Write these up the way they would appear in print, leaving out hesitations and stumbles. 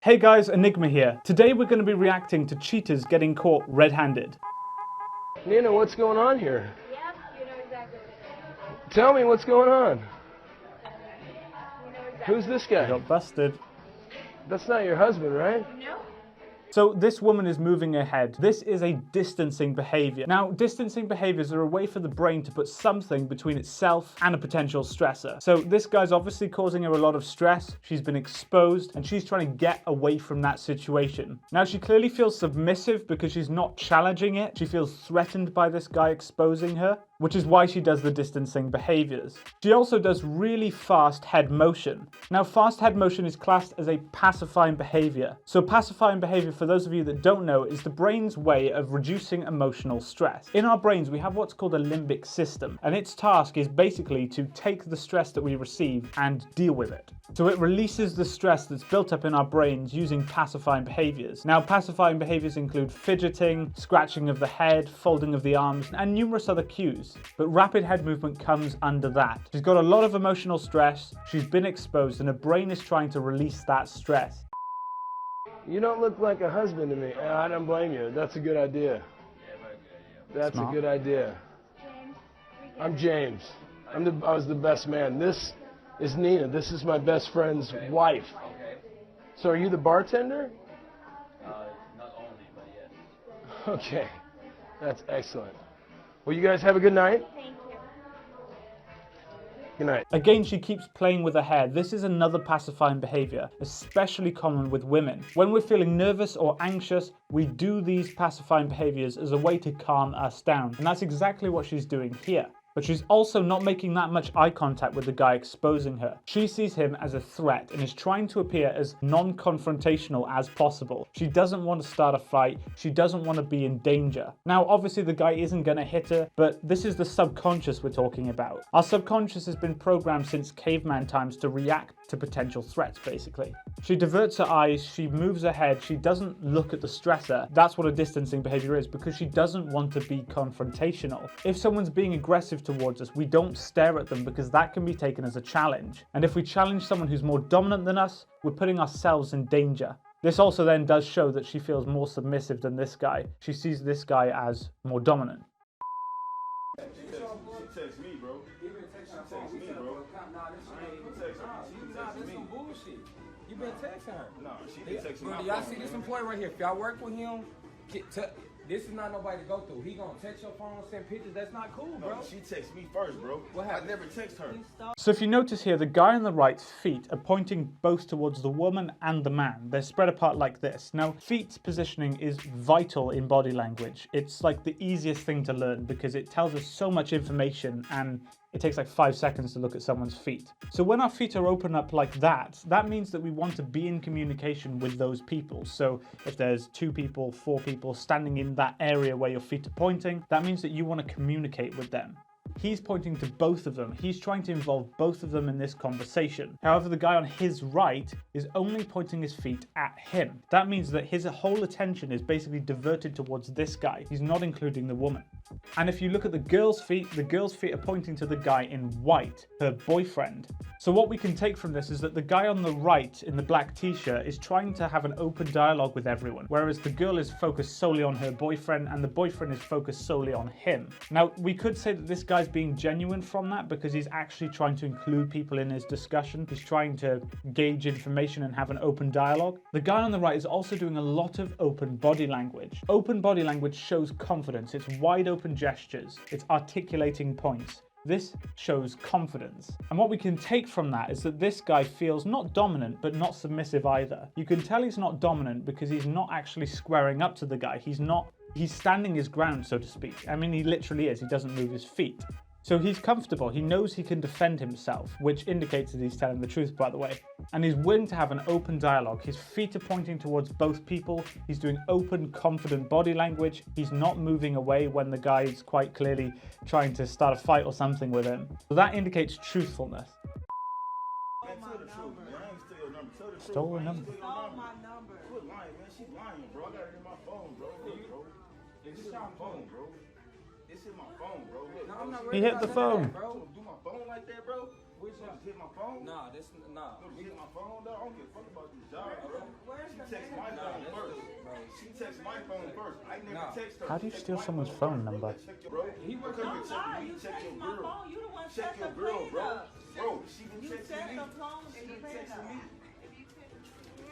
Hey guys, Enigma here. Today we're going to be reacting to cheaters getting caught red-handed. Nina, what's going on here? Yep, you know exactly what it is. Tell me what's going on. You know exactly. Who's this guy? Got busted. That's not your husband, right? No? So this woman is moving ahead. This is a distancing behavior. Now, distancing behaviors are a way for the brain to put something between itself and a potential stressor. So this guy's obviously causing her a lot of stress. She's been exposed and she's trying to get away from that situation. Now, she clearly feels submissive because she's not challenging it. She feels threatened by this guy exposing her, which is why she does the distancing behaviors. She also does really fast head motion. Now, fast head motion is classed as a pacifying behavior. So pacifying behavior, for those of you that don't know, is the brain's way of reducing emotional stress. In our brains, we have what's called a limbic system, and its task is basically to take the stress that we receive and deal with it. So it releases the stress that's built up in our brains using pacifying behaviors. Now, pacifying behaviors include fidgeting, scratching of the head, folding of the arms, and numerous other cues. But rapid head movement comes under that. She's got a lot of emotional stress, she's been exposed, and her brain is trying to release that stress. You don't look like a husband to me. I don't blame you. That's a good idea. That's Smart. a good idea. James? I'm James. I was the best man. This is Nina. This is my best friend's wife. So are you the bartender? Not only, but yes. Okay. That's excellent. Well, you guys have a good night. Thank you. Good night. Again, she keeps playing with her hair. This is another pacifying behavior, especially common with women. When we're feeling nervous or anxious, we do these pacifying behaviors as a way to calm us down. And that's exactly what she's doing here. But she's also not making that much eye contact with the guy exposing her. She sees him as a threat and is trying to appear as non-confrontational as possible. She doesn't want to start a fight. She doesn't want to be in danger. Now, obviously the guy isn't going to hit her, but this is the subconscious we're talking about. Our subconscious has been programmed since caveman times to react to potential threats, basically. She diverts her eyes, she moves her head, she doesn't look at the stressor. That's what a distancing behavior is, because she doesn't want to be confrontational. If someone's being aggressive towards us, we don't stare at them because that can be taken as a challenge. And if we challenge someone who's more dominant than us, we're putting ourselves in danger. This also then does show that she feels more submissive than this guy. She sees this guy as more dominant. She text me, bro. She text me, bro. Nah, this some bullshit. You been texting her. No, she been texting me. Bro, y'all see this employee right here? If y'all work with him, this is not nobody to go through. He gonna text your phone, send pictures. That's not cool, bro. No, she texted me first, bro. What happened? I never text her. So if you notice here, the guy on the right's feet are pointing both towards the woman and the man. They're spread apart like this. Now, feet positioning is vital in body language. It's like the easiest thing to learn because it tells us so much information and it takes like 5 seconds to look at someone's feet. So when our feet are open up like that, that means that we want to be in communication with those people. So if there's 2 people, 4 people standing in that area where your feet are pointing, that means that you want to communicate with them. He's pointing to both of them. He's trying to involve both of them in this conversation. However, the guy on his right is only pointing his feet at him. That means that his whole attention is basically diverted towards this guy. He's not including the woman. And if you look at the girl's feet are pointing to the guy in white, her boyfriend. So what we can take from this is that the guy on the right in the black t-shirt is trying to have an open dialogue with everyone, whereas the girl is focused solely on her boyfriend and the boyfriend is focused solely on him. Now, we could say that this guy's being genuine from that because he's actually trying to include people in his discussion. He's trying to gauge information and have an open dialogue. The guy on the right is also doing a lot of open body language. Open body language shows confidence. It's wide open gestures. It's articulating points. This shows confidence. And what we can take from that is that this guy feels not dominant, but not submissive either. You can tell he's not dominant because he's not actually squaring up to the guy. He's standing his ground, so to speak. I mean, he literally is. He doesn't move his feet. So he's comfortable. He knows he can defend himself, which indicates that he's telling the truth, by the way. And he's willing to have an open dialogue. His feet are pointing towards both people. He's doing open, confident body language. He's not moving away when the guy is quite clearly trying to start a fight or something with him. So that indicates truthfulness. Stole the number. Stole my number. Quit lying, man. She's lying, bro. I got it in my phone, bro. Look, bro. This is my phone, bro. This is my phone, bro. Look, No, I'm not He hit the phone. bro. Do my phone like that, bro? Which Just hit my phone? Nah, this nah. Just hit my phone, dog. I don't give a fuck about this job, bro. Where's your She texted my phone first. I never text her. How do you steal someone's phone number? Bro, He was Don't lie, you check text your my girl. phone. You the one Check set your the girl, plan bro. up. Bro, she been You texting set me. the phone She and the been plan texting up. me.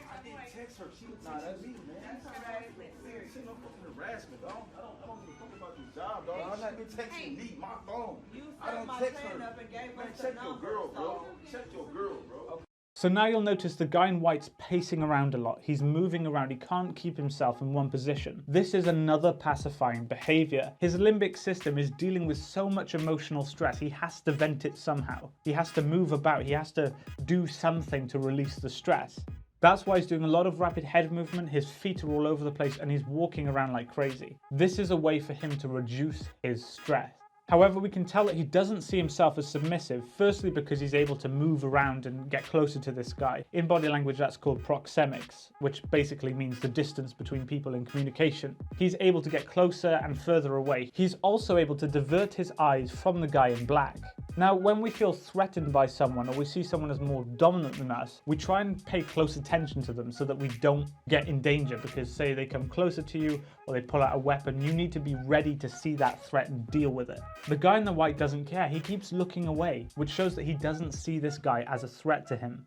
I didn't text her. She was texting me, man. This ain't no fucking harassment, dog. I don't give a fuck about this job, dog. She been texting me, my phone. You I set don't my text plan her. up and gave Man, us the check your number. girl, bro. So Check your girl, bro. So now you'll notice the guy in white's pacing around a lot. He's moving around. He can't keep himself in one position. This is another pacifying behavior. His limbic system is dealing with so much emotional stress. He has to vent it somehow. He has to move about. He has to do something to release the stress. That's why he's doing a lot of rapid head movement. His feet are all over the place and he's walking around like crazy. This is a way for him to reduce his stress. However, we can tell that he doesn't see himself as submissive, firstly because he's able to move around and get closer to this guy. In body language, that's called Proxemics, which basically means the distance between people in communication. He's able to get closer and further away. He's also able to divert his eyes from the guy in black. Now, when we feel threatened by someone or we see someone as more dominant than us, we try and pay close attention to them so that we don't get in danger, because say they come closer to you or they pull out a weapon, you need to be ready to see that threat and deal with it. The guy in the white doesn't care. He keeps looking away, which shows that he doesn't see this guy as a threat to him.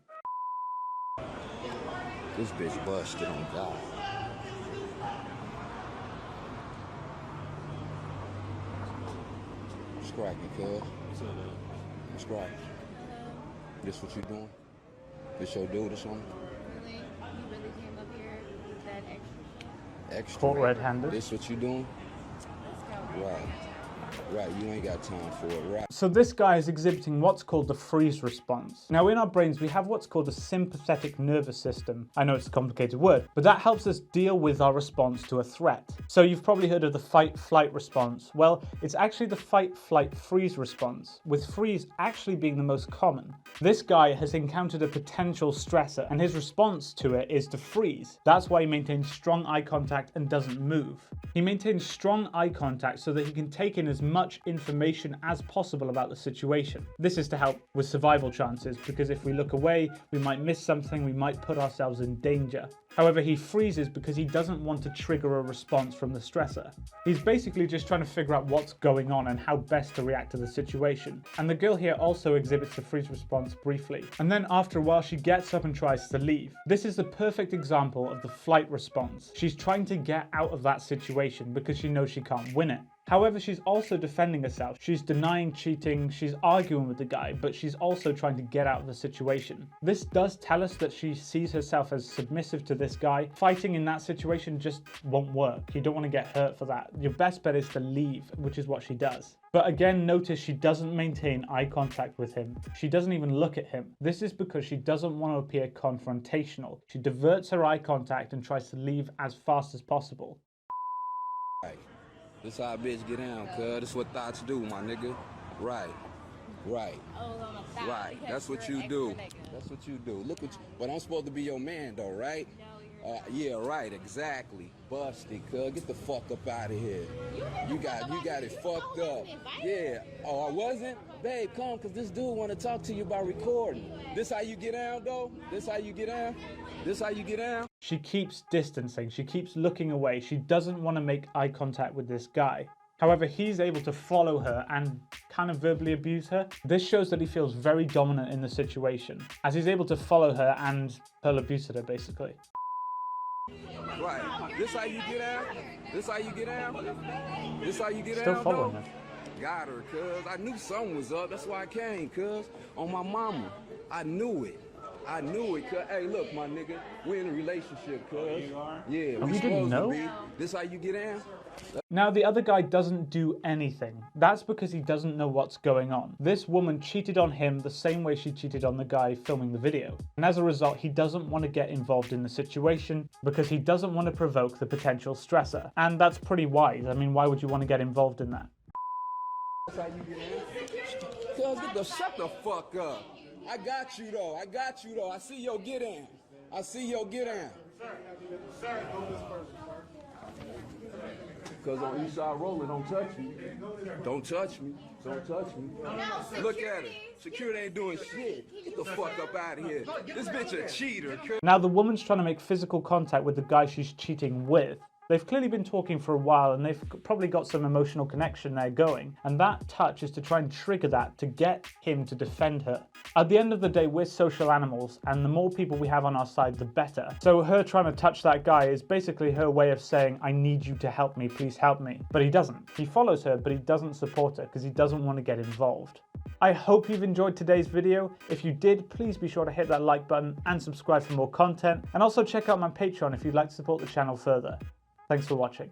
This bitch busted on God. What's cracking, cuz? What's cracking? This what you doing? This your dude or something? Really? You really came up here with that extra? Extra? Caught red-handed. This what you doing? Let's go. Right. Right, you ain't got time for it, right? So this guy is exhibiting what's called the freeze response. Now in our brains we have what's called a sympathetic nervous system. I know it's a complicated word, but that helps us deal with our response to a threat. So you've probably heard of the fight-flight response. Well, it's actually the fight-flight-freeze response, with freeze actually being the most common. This guy has encountered a potential stressor and his response to it is to freeze. That's why he maintains strong eye contact and doesn't move. He maintains strong eye contact so that he can take in as much information as possible about the situation. This is to help with survival chances, because if we look away, we might miss something, we might put ourselves in danger. However, he freezes because he doesn't want to trigger a response from the stressor. He's basically just trying to figure out what's going on and how best to react to the situation. And the girl here also exhibits the freeze response briefly. And then after a while, she gets up and tries to leave. This is the perfect example of the flight response. She's trying to get out of that situation because she knows she can't win it. However, she's also defending herself. She's denying cheating, she's arguing with the guy, but she's also trying to get out of the situation. This does tell us that she sees herself as submissive to this guy. Fighting in that situation just won't work. You don't want to get hurt for that. Your best bet is to leave, which is what she does. But again, notice she doesn't maintain eye contact with him. She doesn't even look at him. This is because she doesn't want to appear confrontational. She diverts her eye contact and tries to leave as fast as possible. Right. This how a bitch get down, cuz. This what thoughts do, my nigga. Right. Right. Oh, on the thigh. Right. Because That's what you're you extra do. naked. That's what you do. Look what you, but I'm supposed to be your man though, right? No, you're Yeah, right, exactly. Busted, cuz. Get the fuck up out of here. You got it fucked up. Yeah. Oh, I wasn't? Babe, come, cause this dude wanna talk to you about recording. This how you get down though? This how you get down? This how you get down? She keeps distancing, she keeps looking away, she doesn't want to make eye contact with this guy. However, he's able to follow her and kind of verbally abuse her. This shows that he feels very dominant in the situation, as he's able to follow her and her abuse her, basically. Right. This how you get down? This how you get down? This how you get Still down following though? her. Got her, cuz. I knew something was up. That's why I came, cuz. On my mama. I knew it. I knew it, cuz. Hey, look, my nigga. We're in a relationship, cuz. You are? Yeah, Oh, we you didn't supposed know? to be. This how you get down? Now, the other guy doesn't do anything. That's because he doesn't know what's going on. This woman cheated on him the same way she cheated on the guy filming the video. And as a result, he doesn't want to get involved in the situation because he doesn't want to provoke the potential stressor. And that's pretty wise. I mean, why would you want to get involved in that? That's how you get down? Cuz, shut the fuck up. I got you, though. I got you, though. I see your get down. I see your get down. Sir, go this person, sir. Cause on Eastside Roller, don't touch me. Don't touch me. Don't touch me. Look at her. Security ain't doing shit. Get the fuck up out of here. This bitch a cheater. Now, the woman's trying to make physical contact with the guy she's cheating with. They've clearly been talking for a while and they've probably got some emotional connection there going, and that touch is to try and trigger that to get him to defend her. At the end of the day, we're social animals, and the more people we have on our side, the better. So her trying to touch that guy is basically her way of saying, I need you to help me, please help me. But he doesn't. He follows her, but he doesn't support her because he doesn't want to get involved. I hope you've enjoyed today's video. If you did, please be sure to hit that like button and subscribe for more content. And also check out my Patreon if you'd like to support the channel further. Thanks for watching.